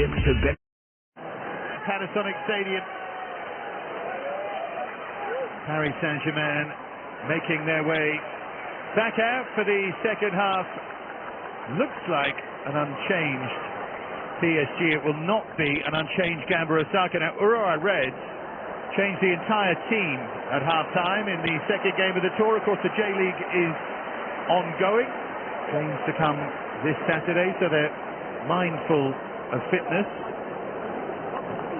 Championship to Panasonic Stadium. Paris Saint-Germain making their way back out for the second half. Looks like an unchanged PSG. It will not be an unchanged Gamba Osaka. Now, Aurora Reds changed the entire team at half-time in the second game of the tour. Of course, the J-League is ongoing. Games to come this Saturday, so they're mindful of fitness.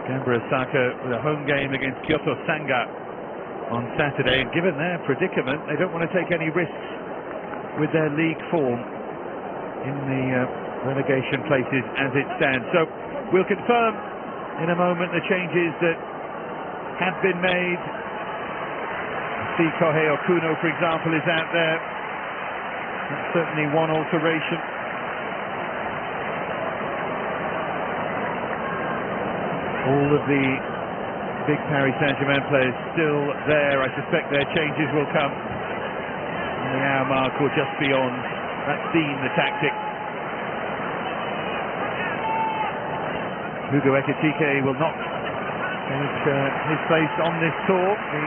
Gamba Osaka with a home game against Kyoto Sanga on Saturday, and given their predicament, they don't want to take any risks with their league form in the relegation places as it stands. So we'll confirm in a moment the changes that have been made. See, Kohei Okuno, for example, is out there. That's certainly one alteration. All of the big Paris Saint-Germain players still there. I suspect their changes will come in the hour mark or just beyond. That's been the tactic. Hugo Ekitike will not take his place on this tour. The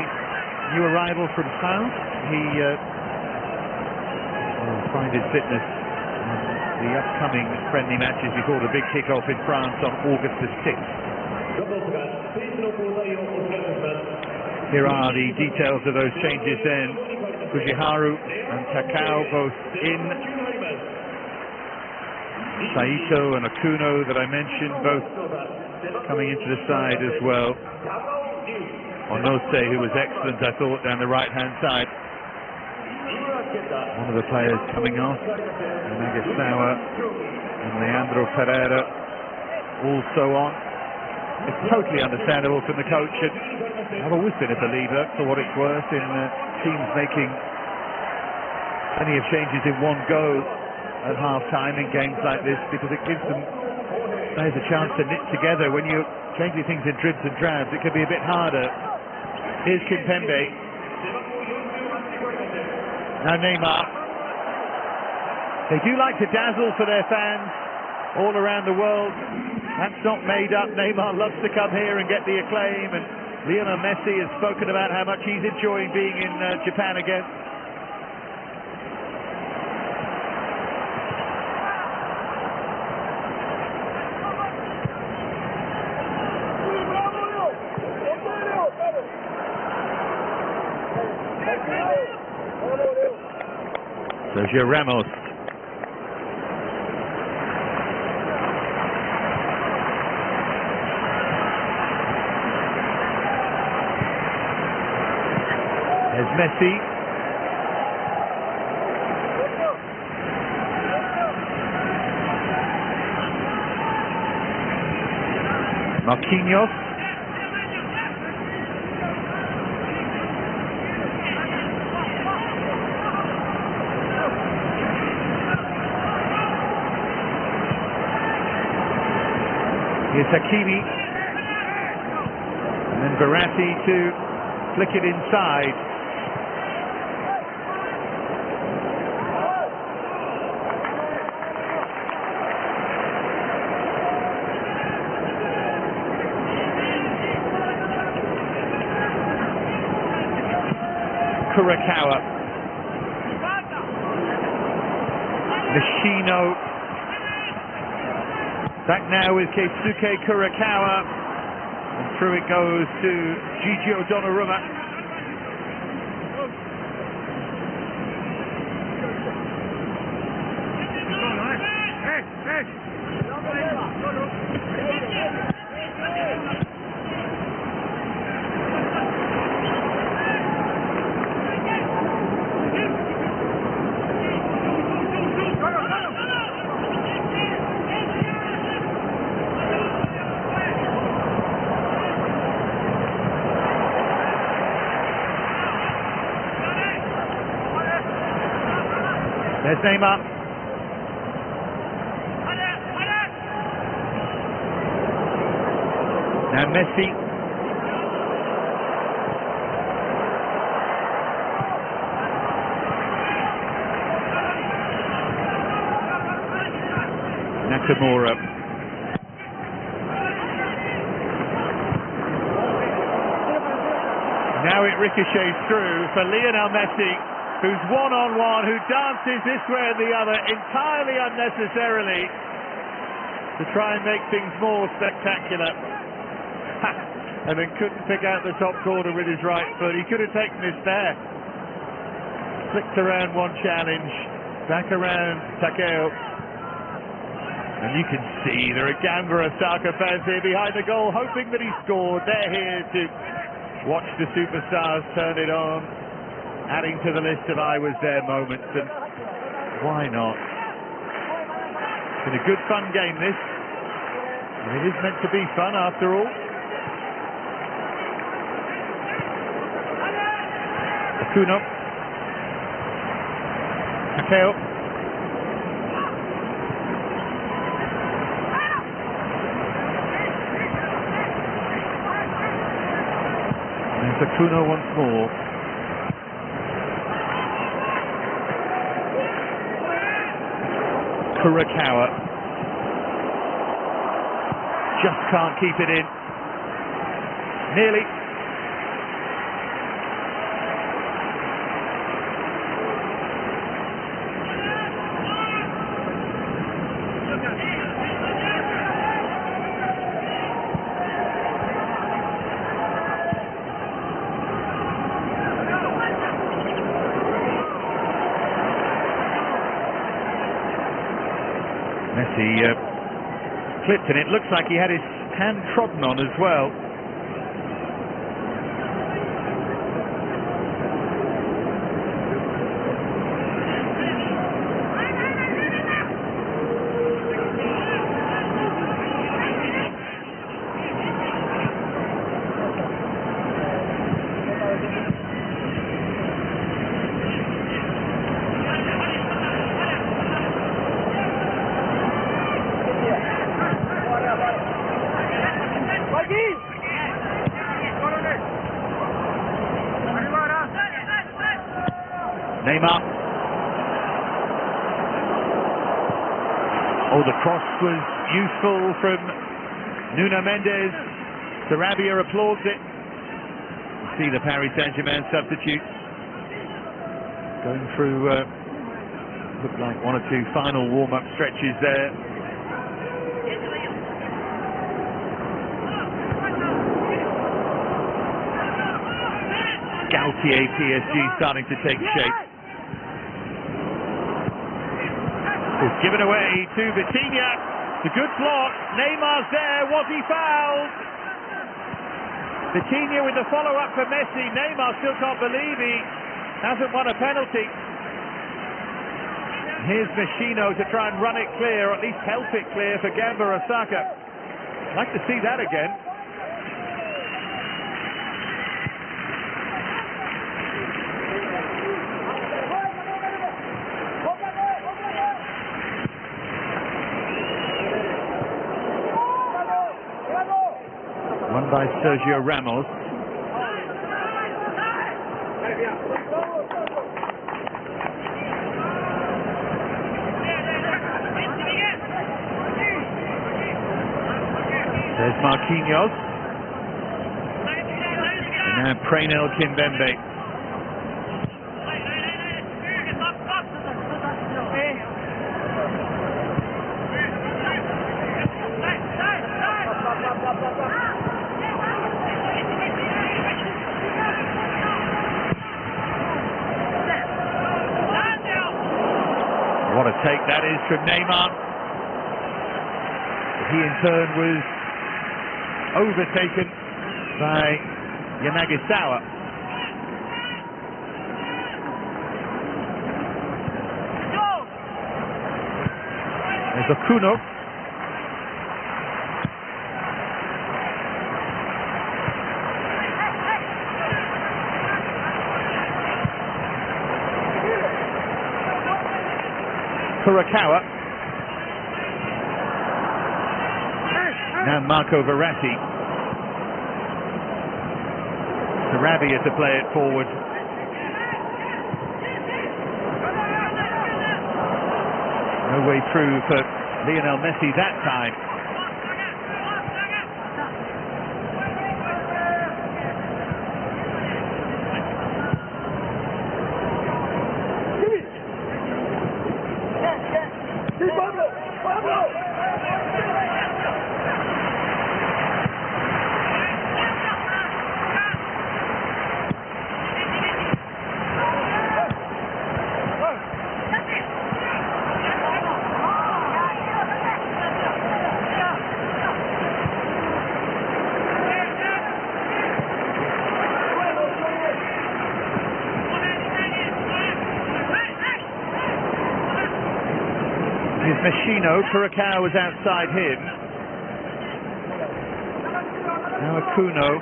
new arrival from France. He will find his fitness in the upcoming friendly matches before the big kick-off in France on August the 6th. Here are the details of those changes then. Fujiharu and Takao both in. Saito and Okuno that I mentioned both coming into the side as well. Onose, who was excellent, I thought, down the right-hand side. One of the players coming off. Nagasawa and Leandro Pereira also on. It's totally understandable from the coach, and I've always been a believer, for what it's worth, in teams making plenty of changes in one go at half-time in games like this, because it gives them players a chance to knit together. When you're changing things in dribs and drabs, it can be a bit harder. Here's Kimpembe. Now Neymar. They do like to dazzle for their fans all around the world. That's not made up. Neymar loves to come here and get the acclaim, and Lionel Messi has spoken about how much he's enjoying being in Japan again. Sergio Ramos. There's Messi. Marquinhos. Here's Hakimi. And then Verratti to flick it inside. Kurakawa. Nishino. Back now with Keisuke Kurakawa. And through it goes to Gigio Donnarumma. There's Neymar. Now Messi. Nakamura. Now it ricochets through for Lionel Messi, who's one-on-one, who dances this way and the other entirely unnecessarily to try and make things more spectacular. And then couldn't pick out the top corner with his right foot. He could have taken this there. Flicked around one challenge, back around Takeo. And you can see there are Gamba Osaka fans here behind the goal, hoping that he scored. They're here to watch the superstars turn it on, adding to the list of I was there moments, and why not? It's been a good fun game this, and it is meant to be fun after all. Akuno. Takeo. There's Akuno once more. Kurakawa. Just can't keep it in. Nearly. Messi clipped, and it looks like he had his hand trodden on as well. Neymar. Oh, the cross was useful from Nuno Mendes. Sarabia applauds it. See the Paris Saint-Germain substitute going through looked like one or two final warm-up stretches there. Gautier PSG starting to take shape. It's given away to Vitinha. It's a good block. Neymar's there. Was he fouled? Vitinha with the follow-up for Messi. Neymar still can't believe he hasn't won a penalty. Here's Machino to try and run it clear, or at least help it clear for Gamba Osaka. I'd like to see that again. Won by Sergio Ramos. There's Marquinhos. And now Prenel Kimpembe. What a take that is from Neymar. He in turn was overtaken by Yanagisawa. There's Akuno. Kurakawa. Now Marco Verratti. Sarabia to play it forward. No way through for Lionel Messi that time. Machino, Curacao was outside him. Now Akuno.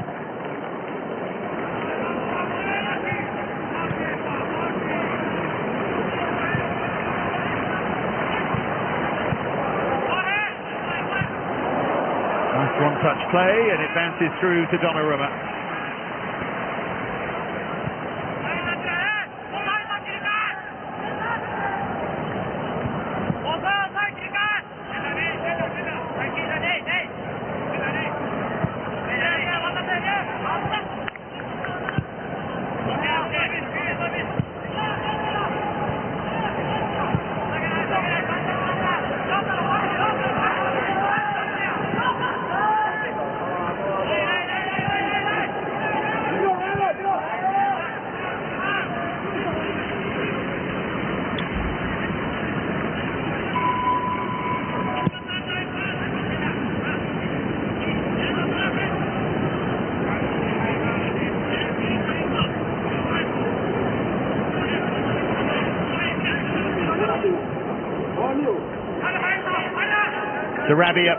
Nice one-touch play, and it bounces through to Donnarumma. Sarabia.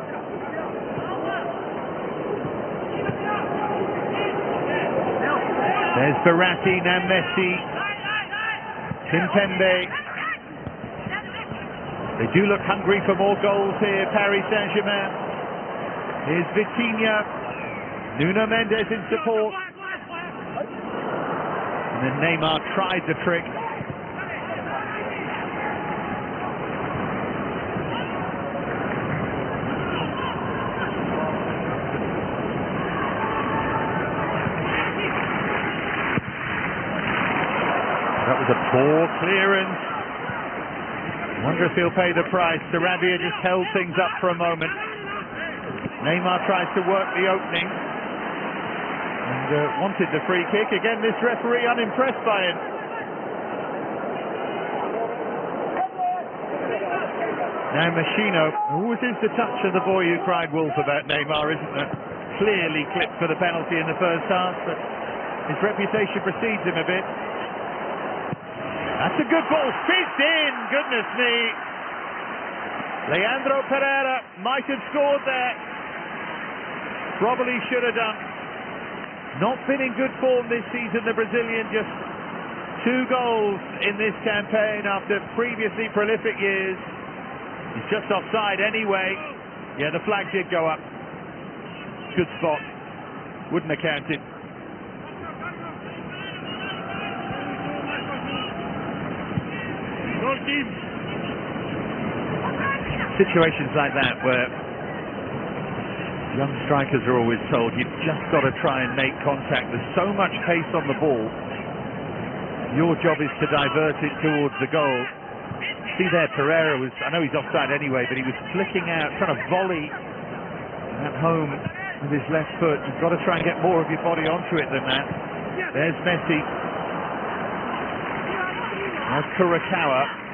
There's Verratti, now Messi. Kimpembe. They do look hungry for more goals here, Paris Saint-Germain. Here's Vitinha. Nuno Mendes in support. And then Neymar tried the trick. That was a poor clearance. Wonder if he'll pay the price. Sarabia just held things up for a moment. Neymar tries to work the opening and wanted the free kick. Again, this referee unimpressed by him. Now Machino. Oh, it is the touch of the boy who cried wolf about Neymar, isn't it? Clearly clipped for the penalty in the first half, but his reputation precedes him a bit. That's a good ball, fizzed in, goodness me. Leandro Pereira might have scored there. Probably should have done. Not been in good form this season, the Brazilian. Just 2 goals in this campaign after previously prolific years. He's just offside anyway. Yeah, the flag did go up. Good spot. Wouldn't have counted. Situations like that where young strikers are always told you've just got to try and make contact. There's so much pace on the ball. Your job is to divert it towards the goal. See there, Pereira was, I know he's offside anyway, but he was flicking out, trying to volley at home with his left foot. You've got to try and get more of your body onto it than that. There's Messi. There's Curacao.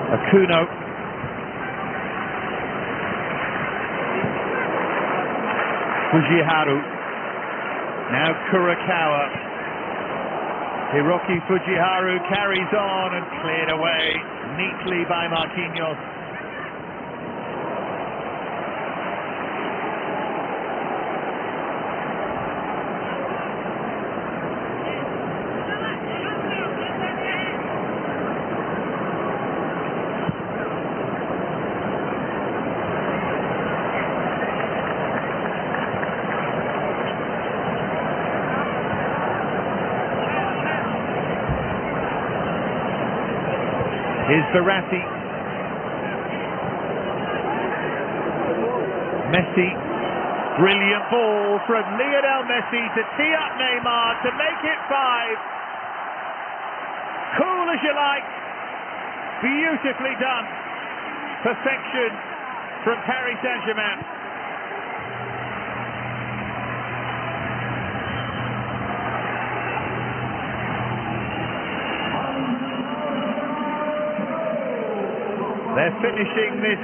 Akuno. Fujiharu. Now Kurakawa. Hiroki Fujiharu carries on and cleared away neatly by Marquinhos. Here's Verratti. Messi. Brilliant ball from Lionel Messi to tee up Neymar to make it 5. Cool as you like. Beautifully done. Perfection from Paris Saint-Germain. They're finishing this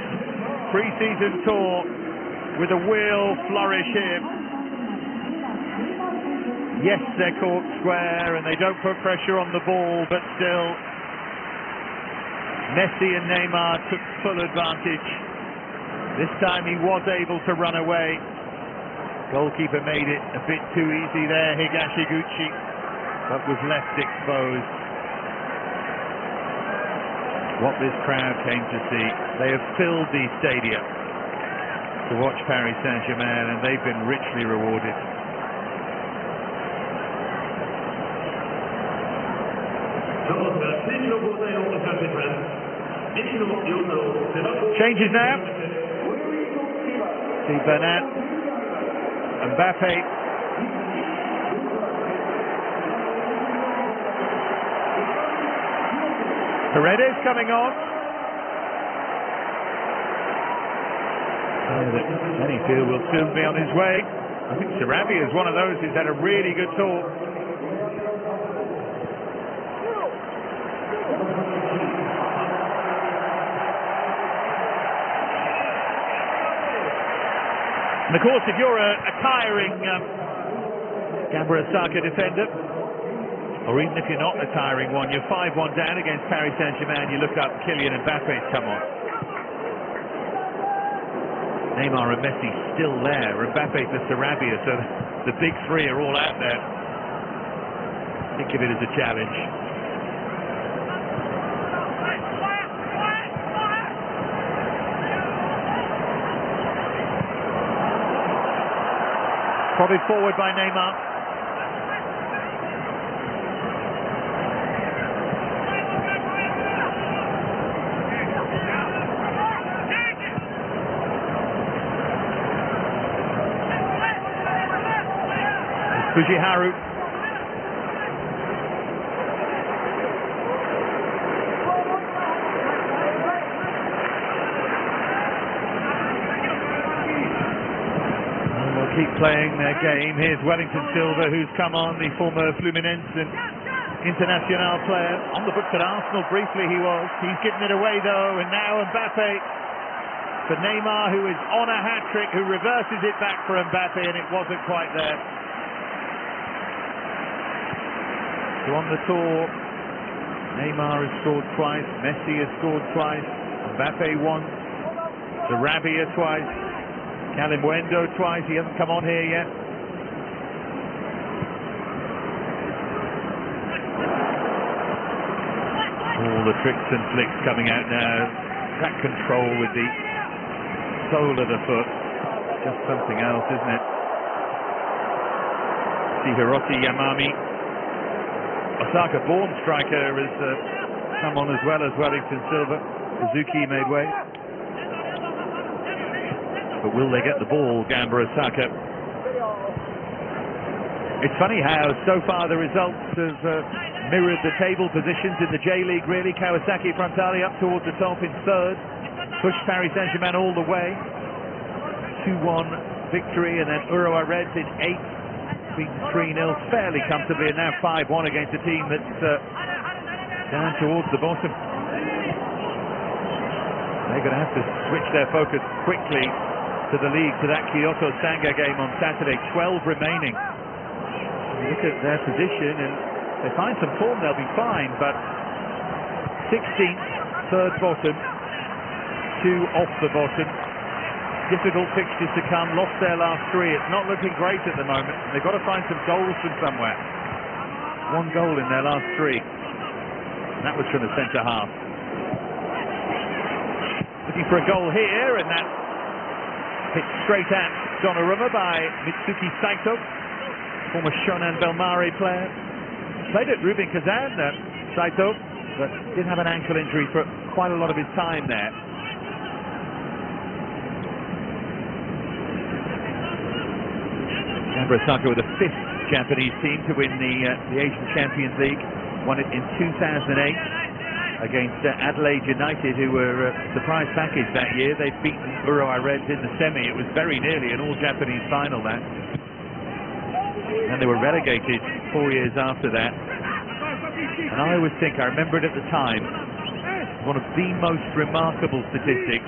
pre-season tour with a real flourish here. Yes, they're caught square and they don't put pressure on the ball, but still, Messi and Neymar took full advantage. This time he was able to run away. Goalkeeper made it a bit too easy there, Higashiguchi, but was left exposed. What this crowd came to see, they have filled these stadia to watch Paris Saint-Germain, and they've been richly rewarded. Changes now. See Bernat, Mbappe. Paredes coming on. Any feel will soon be on his way. I think Sarabia is one of those who's had a really good tour. And of course, if you're a tiring Gamba Osaka defender, or even if you're not a tiring one, you're 5-1 down against Paris Saint-Germain, you look up, Kylian Mbappe's come on. Neymar and Messi still there, Mbappe for Sarabia, so the big three are all out there. Think of it as a challenge. Prodded forward by Neymar. Fujiharu. They'll keep playing their game. Here's Wellington Silva, who's come on, the former Fluminense and Internacional player. On the books at Arsenal, briefly he was. He's given it away though, and now Mbappe for Neymar, who is on a hat-trick, who reverses it back for Mbappe, and it wasn't quite there. So on the tour, Neymar has scored twice, Messi has scored twice, Mbappe once, Sarabia twice, Kalimuendo twice. He hasn't come on here yet. All the tricks and flicks coming out now. That control with the sole of the foot, just something else, isn't it? See Hiroshi Yamami. Osaka-born striker has come on as well as Wellington Silva. Suzuki made way. But will they get the ball, Gamba Osaka? It's funny how so far the results have mirrored the table positions in the J-League, really. Kawasaki Frontale up towards the top in third. Pushed Paris Saint-Germain all the way. 2-1 victory, and then Urawa Reds in 8th. Beaten 3-0 fairly comfortably, and now 5-1 against a team that's down towards the bottom. They're going to have to switch their focus quickly to the league, to that Kyoto Sanga game on Saturday. 12 remaining. You look at their position, and if they find some form, they'll be fine, but 16th, third bottom, 2 off the bottom. Difficult fixtures to come, lost their last 3. It's not looking great at the moment. They've got to find some goals from somewhere. 1 goal in their last 3. And that was from the centre half. Looking for a goal here, and that hit straight at Donnarumma by Mitsuki Saito, former Shonan Bellmare player. Played at Rubin Kazan, Saito, but did have an ankle injury for quite a lot of his time there. Gamba Osaka were the 5th Japanese team to win the Asian Champions League. Won it in 2008 against Adelaide United, who were a surprise package that year. They'd beaten Urawa Reds in the semi. It was very nearly an all-Japanese final, that. And they were relegated 4 years after that. And I always think, I remember it at the time, one of the most remarkable statistics.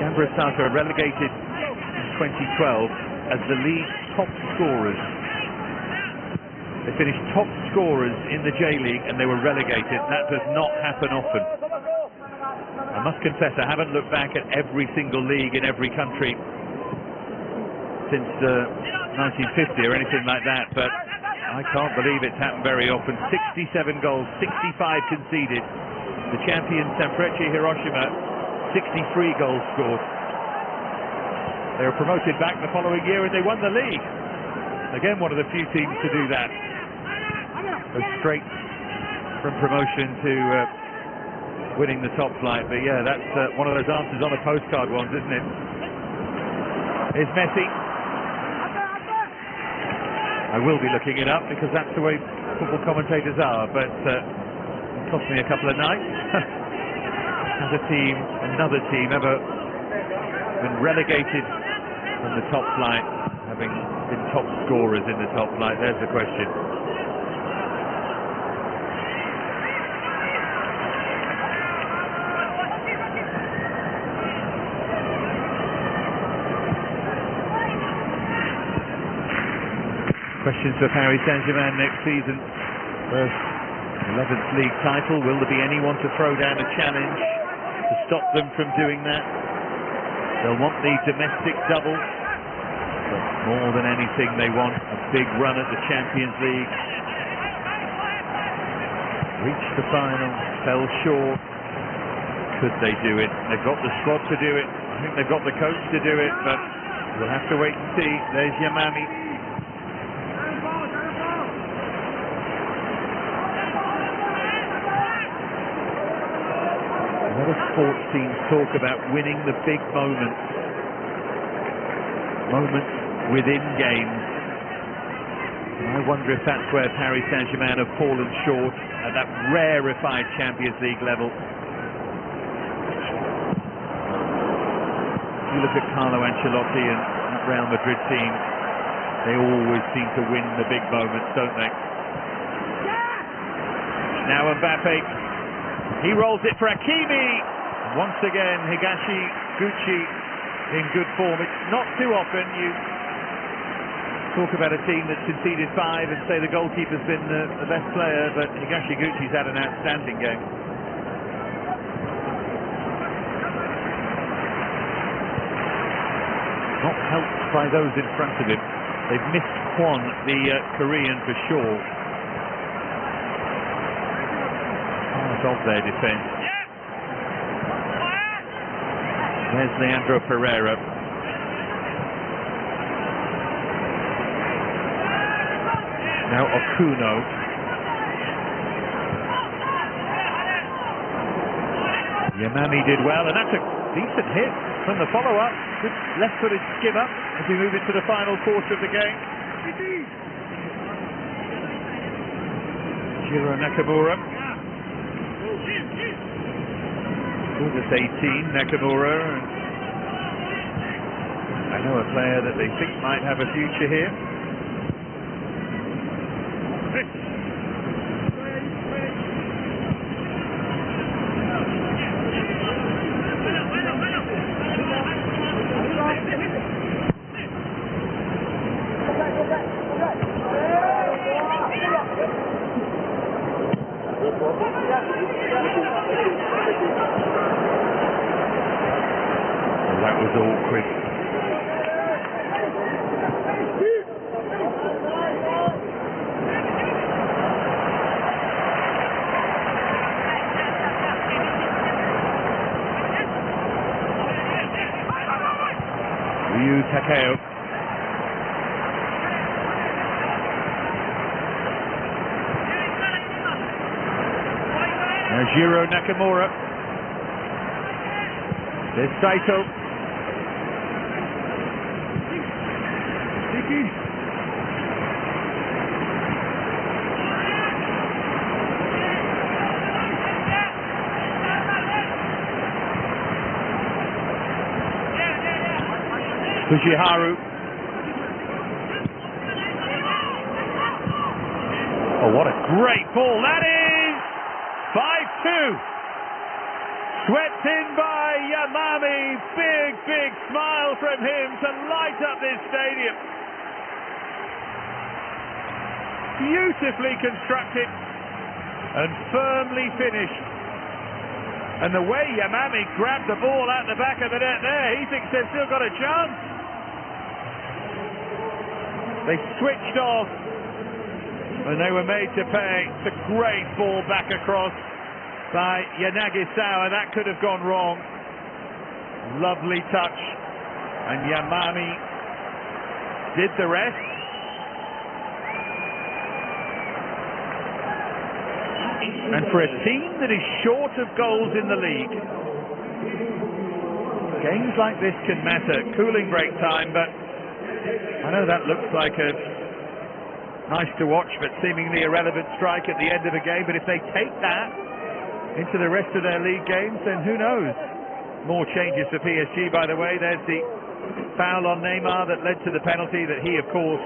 Gamba Osaka relegated in 2012 as the league's top scorers. They finished top scorers in the J-League and they were relegated. That does not happen often. I must confess, I haven't looked back at every single league in every country since 1950 or anything like that, but I can't believe it's happened very often. 67 goals, 65 conceded. The champion Sanfrecce Hiroshima, 63 goals scored. They were promoted back the following year and they won the league. Again, one of the few teams to do that. Go straight from promotion to winning the top flight. But yeah, that's one of those answers on a postcard ones, isn't it? Here's Messi. I will be looking it up because that's the way football commentators are, but it cost me a couple of nights. Has a team, another team, ever been relegated from the top flight, having been top scorers in the top flight? There's the question. Questions for Paris Saint-Germain next season. First 11th league title. Will there be anyone to throw down a challenge to stop them from doing that? They'll want the domestic double, but more than anything they want a big run at the Champions League. Reached the final, fell short. Could they do it? They've got the squad to do it. I think they've got the coach to do it, but we'll have to wait and see. There's Yamami. A lot of sports teams talk about winning the big moments within games. And I wonder if that's where Paris Saint-Germain have fallen short at that rarefied Champions League level. If you look at Carlo Ancelotti and that Real Madrid team, they always seem to win the big moments, don't they? Now Mbappe. He rolls it for Hakimi. Once again, Higashi Gucci in good form. It's not too often you talk about a team that's conceded 5 and say the goalkeeper's been the best player, but Higashi Gucci's had an outstanding game. Not helped by those in front of him. They've missed Kwon, the Korean, for sure. Of their defence. There's Leandro Pereira. Now Okuno. Yamami did well, and that's a decent hit from the follow-up. Good left-footed skimmer as we move into the final quarter of the game. Jiro Nakamura. That's 18, Nakamura. I know a player that they think might have a future here. That was awkward. Ryu Takeo. Now Jiro Nakamura. There's Saito. Fujiharu. Oh, what a great ball that is! 5-2. Swept in by Yamami. Big smile from him to light up this stadium. Beautifully constructed and firmly finished. And the way Yamami grabbed the ball out the back of the net there, he thinks they've still got a chance. They switched off and they were made to pay. It's a great ball back across by Yanagisawa. That could have gone wrong. Lovely touch. And Yamami did the rest. And for a team that is short of goals in the league, games like this can matter. Cooling break time, but I know that looks like a nice to watch but seemingly irrelevant strike at the end of a game. But if they take that into the rest of their league games, then who knows? More changes for PSG, by the way. There's the foul on Neymar that led to the penalty that he, of course,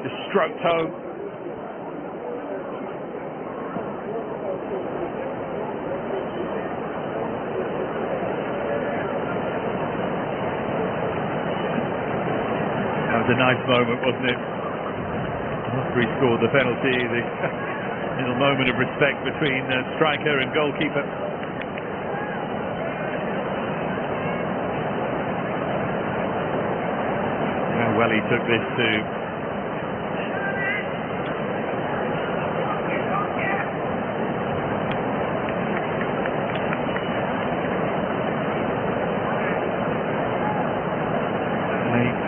just stroked home. It was a nice moment, wasn't it? After he scored the penalty, the little moment of respect between striker and goalkeeper. How well he took this too.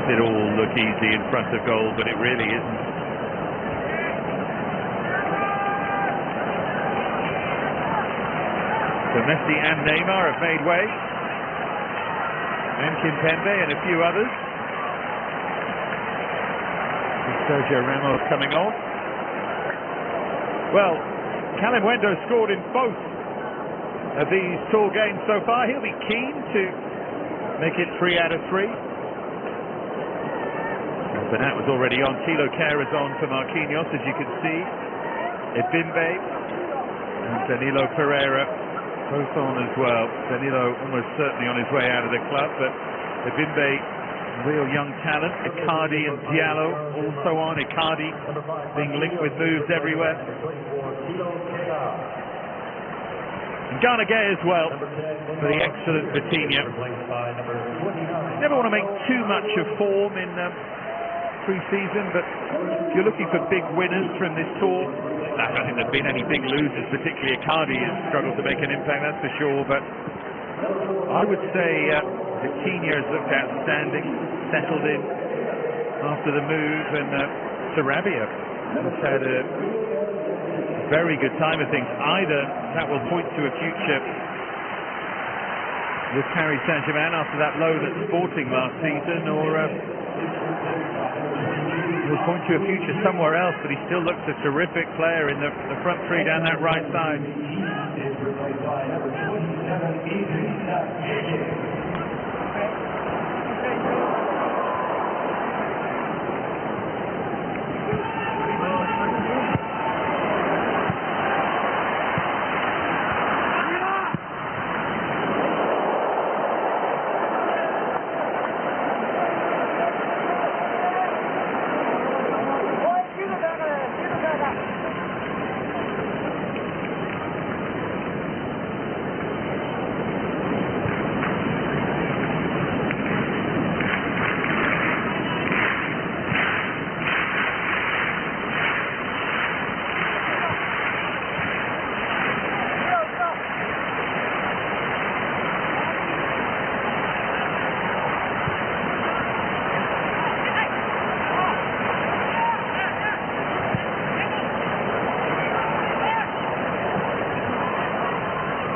It all look easy in front of goal, but it really isn't. So Messi and Neymar have made way, and Kimpembe and a few others. Sergio Ramos coming on. Well, Calimundo scored in both of these tour games so far. He'll be keen to make it 3 out of 3. But that was already on. Thilo Kehrer is on for Marquinhos, as you can see. Ebimbe and Danilo Pereira both on as well. Danilo almost certainly on his way out of the club, but Ebimbe, real young talent. Icardi and Diallo also on. Icardi being linked with moves everywhere. And Gana Gay as well for the excellent Vitinha. Never want to make too much of form in pre-season, but if you're looking for big winners from this tour, I don't think there's been any big losers, particularly Icardi has struggled to make an impact, that's for sure, but I would say Vitinha has looked outstanding, settled in after the move, and Sarabia has had a very good time of things. Either that will point to a future with Paris Saint-Germain after that loan at Sporting last season, or will point to a future somewhere else, but he still looks a terrific player in the front three down that right side.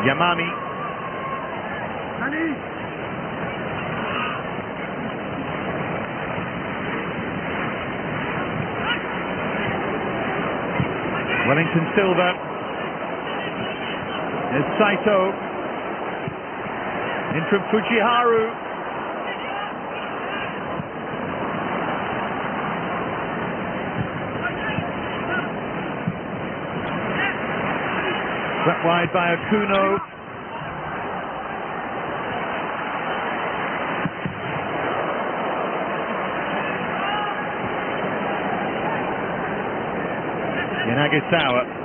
Yamami. Wellington Silva. There's Saito. In from Fujiharu. That wide by Okuno. Yanagisawa.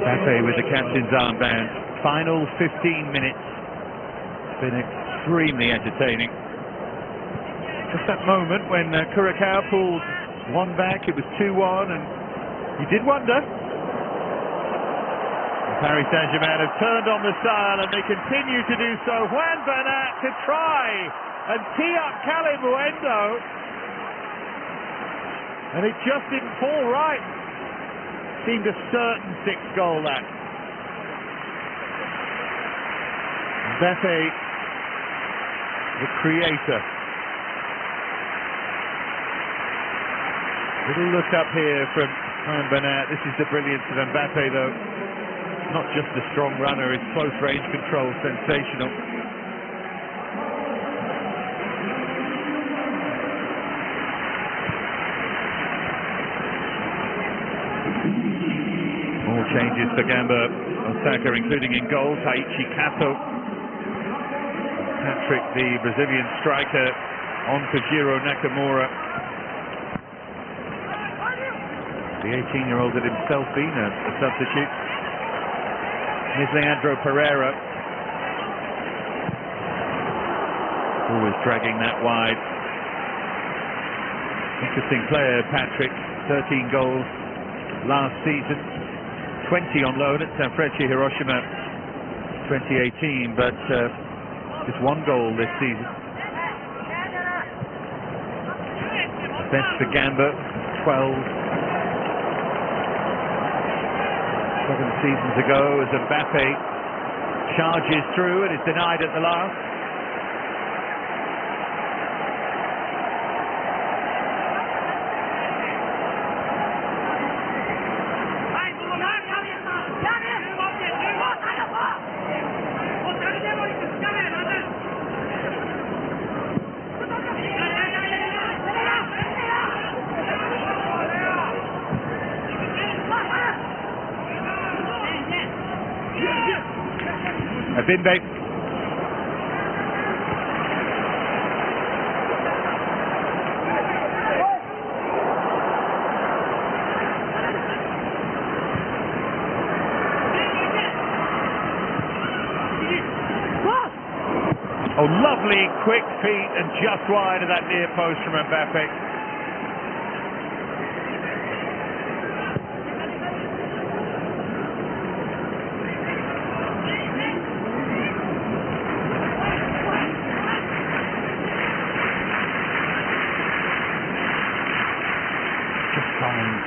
Mbappe with the captain's armband. Final 15 minutes. It's been extremely entertaining. Just that moment when Curacao pulled one back, it was 2-1, and you did wonder. Paris Saint-Germain have turned on the style, and they continue to do so. Juan Bernat to try and tee up Calimuendo, and it just didn't fall right. Seemed a certain sixth goal, that. Mbappe, the creator. Little look up here from Juan Bernat. This is the brilliance of Mbappe, though. Not just a strong runner, his close range control sensational. More changes for Gamba Osaka, including in goal, Taichi Kato. Patrick, the Brazilian striker, on for Jiro Nakamura. The 18-year-old had himself been a substitute. Here's Leandro Pereira. Always dragging that wide. Interesting player, Patrick. 13 goals last season. 20 on loan at Sanfrecce Hiroshima 2018, but just one goal this season. Best for Gamba, 12. 7 seasons ago, as Mbappe charges through and is denied at the last. Bimbe. Oh, lovely quick feet and just wide of that near post from Mbappe.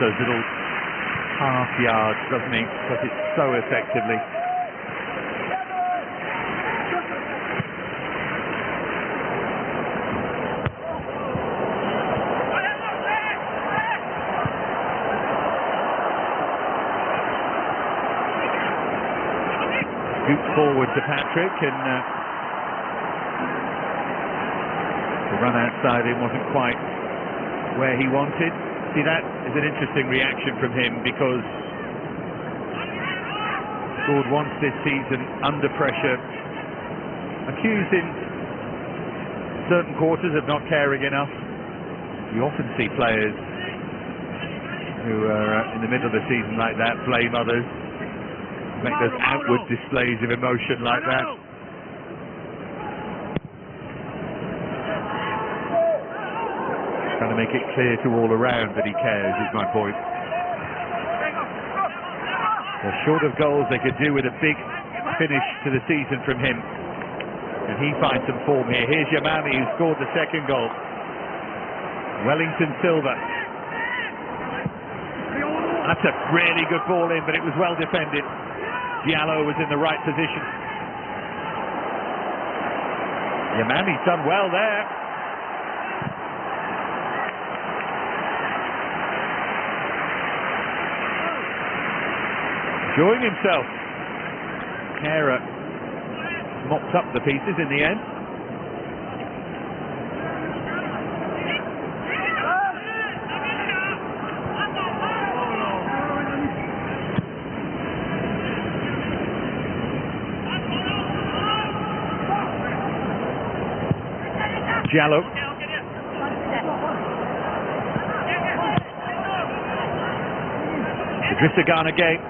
Those little half yards, doesn't he? Does it so effectively. Scoot forward to Patrick, and the run outside him wasn't quite where he wanted. See, that is an interesting reaction from him, because scored once this season under pressure, accused in certain quarters of not caring enough. You often see players who are in the middle of the season like that blame others, make those outward displays of emotion like that. Trying to make it clear to all around that he cares, is my point. They're short of goals. They could do with a big finish to the season from him, and he finds some form here. Here's Yamami, who scored the second goal. Wellington Silva. That's a really good ball in, but it was well defended. Diallo was in the right position. Yamami's done well there. Enjoying himself. Kera mopped up the pieces in the end. Diallo. Idrissa Gana game.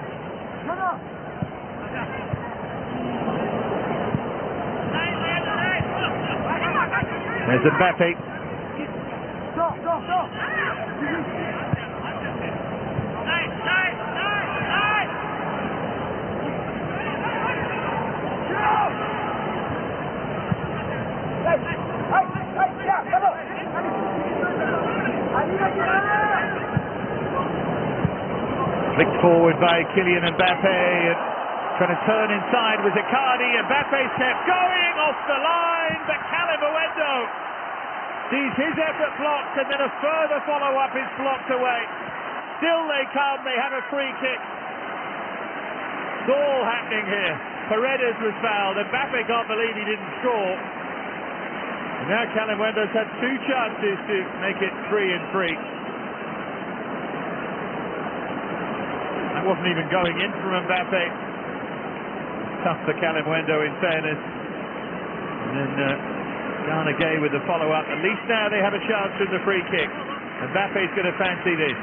There's Mbappe. Flicked forward by Kylian Mbappe, trying to turn inside with Icardi. Mbappe's kept going off the line, but Calimuendo sees his effort blocked, and then a further follow-up is blocked away. Still they come, they have a free kick. It's all happening here. Paredes was fouled, Mbappe can't believe he didn't score. And now Calimuendo's had two chances to make it 3-3. Wasn't even going in from Mbappe. Tough for Calimuendo in fairness. And then Gana Gay with the follow-up. At least now they have a chance from the free kick. Mbappe's going to fancy this.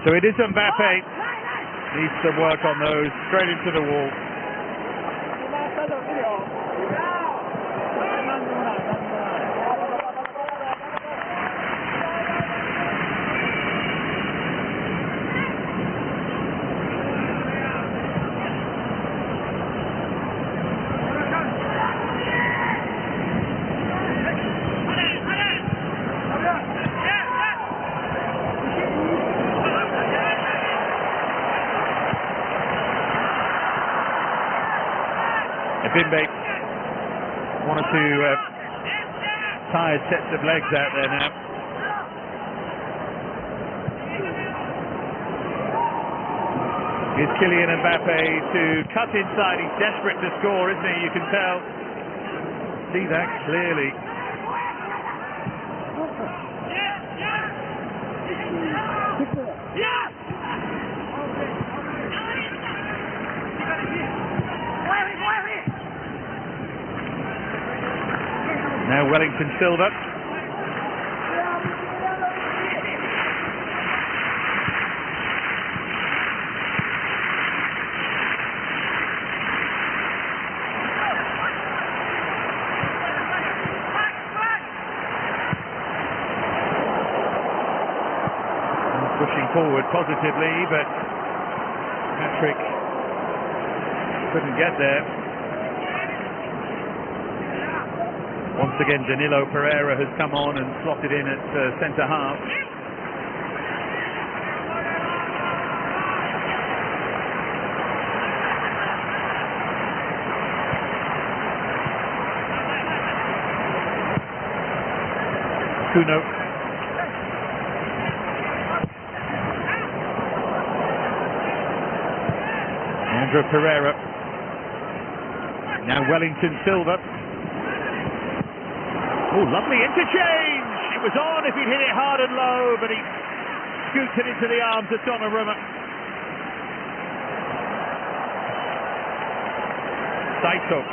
So it is Mbappe. Needs some work on those. Straight into the wall. Bimbe, one or two tired sets of legs out there now. Here's Kylian Mbappe to cut inside. He's desperate to score, isn't he? You can tell. See that clearly. Now Wellington Silva. Pushing forward positively, but Patrick couldn't get there. Once again, Danilo Pereira has come on and slotted in at centre half. Kuno. Andrew Pereira. Now Wellington Silva. Oh, lovely interchange! It was on if he'd hit it hard and low, but he shoots it into the arms of Donnarumma. Saito.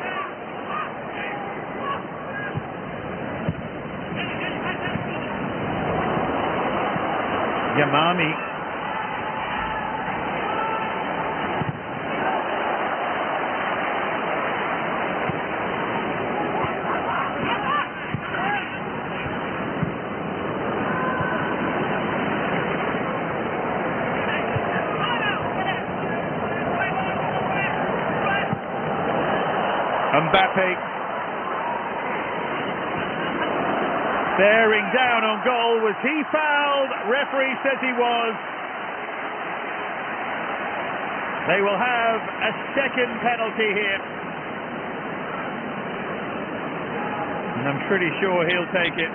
Yamami. Mbappe bearing down on goal. Was he fouled? Referee says he was. They will have a second penalty here, and I'm pretty sure he'll take it.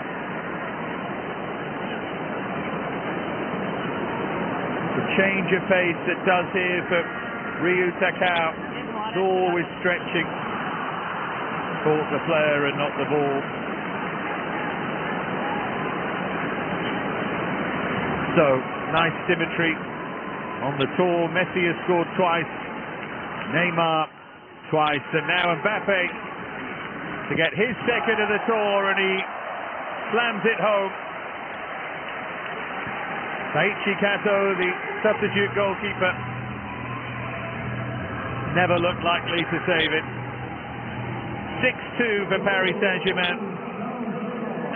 The change of pace that does here for Ryu Takao. It's always stretching. Caught the player and not the ball. So, nice symmetry on the tour. Messi has scored twice, Neymar twice, and now Mbappe to get his second of the tour, and he slams it home. Taichi Kato, the substitute goalkeeper, never looked likely to save it. 6-2 for Paris Saint-Germain,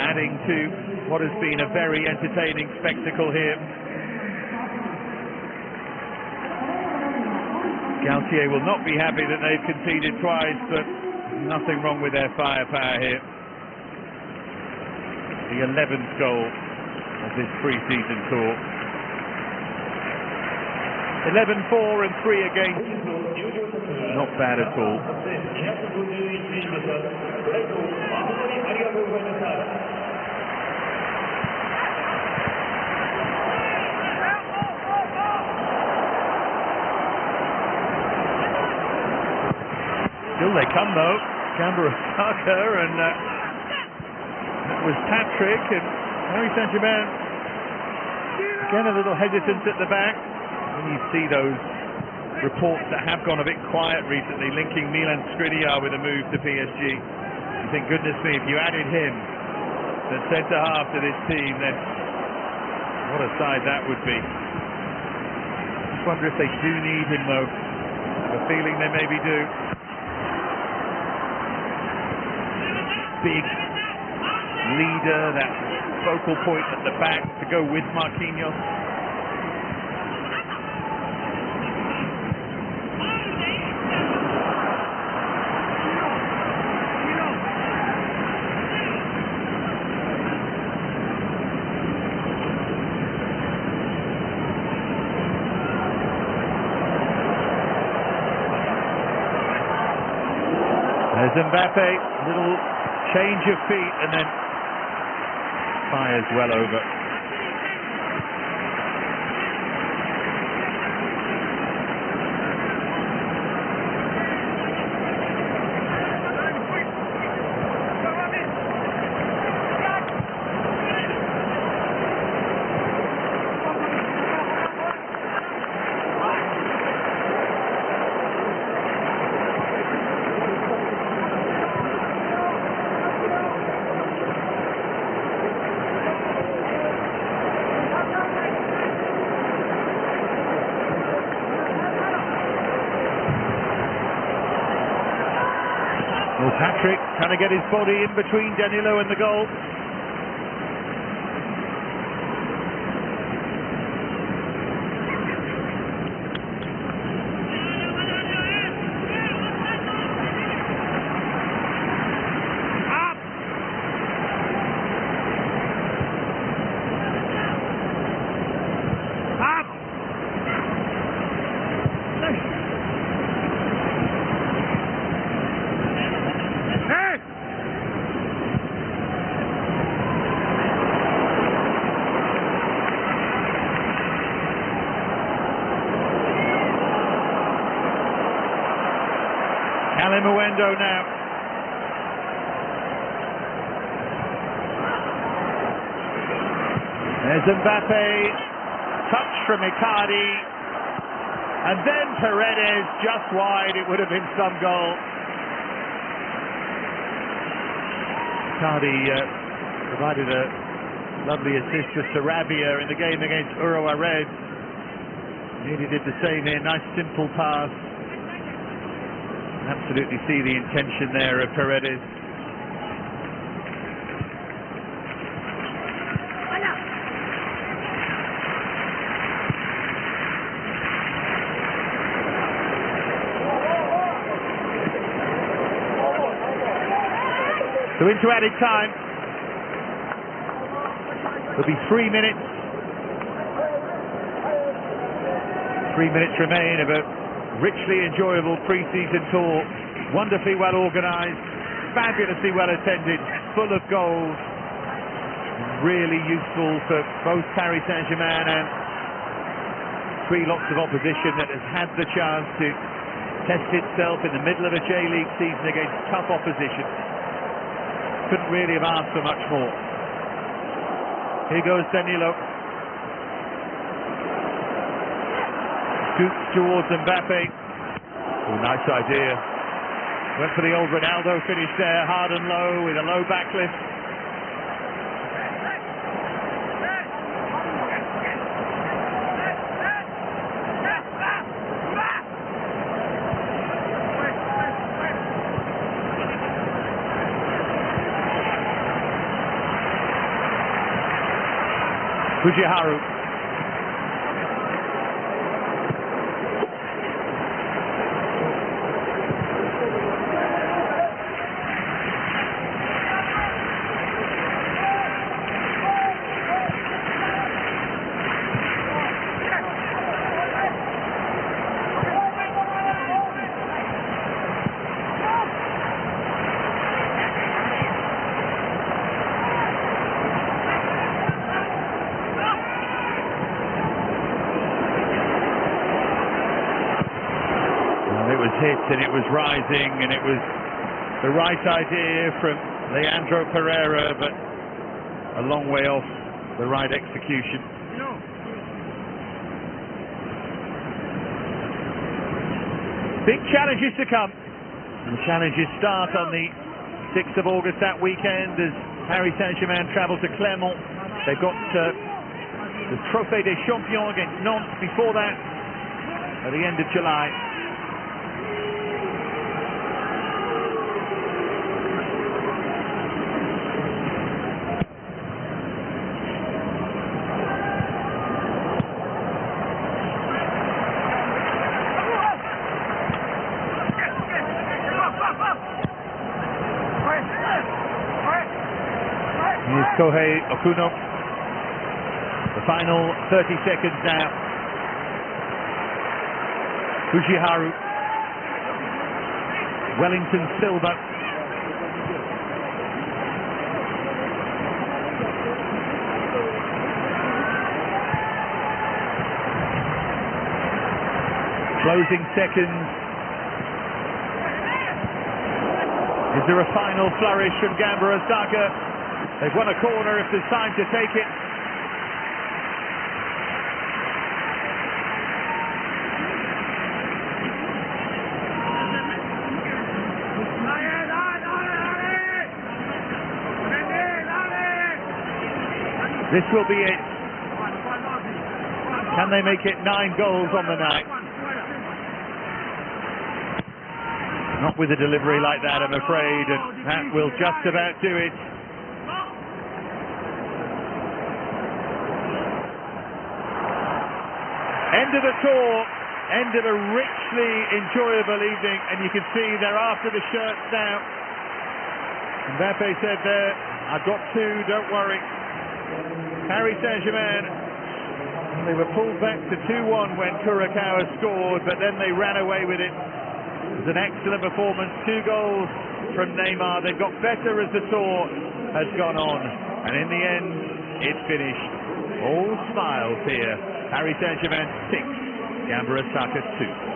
adding to what has been a very entertaining spectacle here. Galtier will not be happy that they've conceded twice, but nothing wrong with their firepower here. The 11th goal of this pre-season tour. 11-4 and 3 against. Not bad at all. Still they come though. Gamba Osaka, and that was Patrick, and Paris Saint-Germain again a little hesitant at the back. When you see those reports that have gone a bit quiet recently, linking Milan Skriniar with a move to PSG, you think, goodness me, if you added him, the centre half to this team, then what a side that would be. Just wonder if they do need him though. I have a feeling they maybe do. Big leader, that focal point at the back to go with Marquinhos. There's Mbappe, little change of feet, and then fires well over. Well, Patrick trying to get his body in between Danilo and the goal. Muendo now. There's Mbappe. Touch from Icardi, and then Paredes just wide. It would have been some goal. Icardi provided a lovely assist to Sarabia in the game against Uruguay. Nearly did the same here. Nice simple pass. Absolutely see the intention there of Paredes. So into added time. There'll be 3 minutes. 3 minutes remain of a richly enjoyable pre-season tour. Wonderfully well organised, fabulously well attended, full of goals. Really useful for both Paris Saint-Germain and 3 lots of opposition that has had the chance to test itself in the middle of a J-League season against tough opposition. Couldn't really have asked for much more. Here goes Danilo. Scoots towards Mbappe. Oh, nice idea. Went for the old Ronaldo finish there, hard and low with a low backlift. Fujiharu. It was hit and it was rising and it was the right idea from Leandro Pereira, but a long way off the right execution. Big challenges to come. And challenges start on the 6th of August that weekend as Paris Saint-Germain travel to Clermont. They've got the Trophée des Champions against Nantes before that at the end of July. Here's Kohei Okuno. The final 30 seconds now. Fujiharu. Wellington Silva. Closing seconds. Is there a final flourish from Gamba Osaka? They've won a corner if there's time to take it. This will be it. Can they make it 9 goals on the night? Not with a delivery like that, I'm afraid, and that will just about do it. End of the tour, end of a richly enjoyable evening, and you can see they're after the shirts now. Mbappe said there, I've got 2, don't worry. Paris Saint-Germain, they were pulled back to 2-1 when Kurokawa scored, but then they ran away with it. It was an excellent performance, 2 goals from Neymar. They've got better as the tour has gone on, and in the end, it's finished. All smiles here. Paris Saint-Germain 6, Gamba Osaka 2.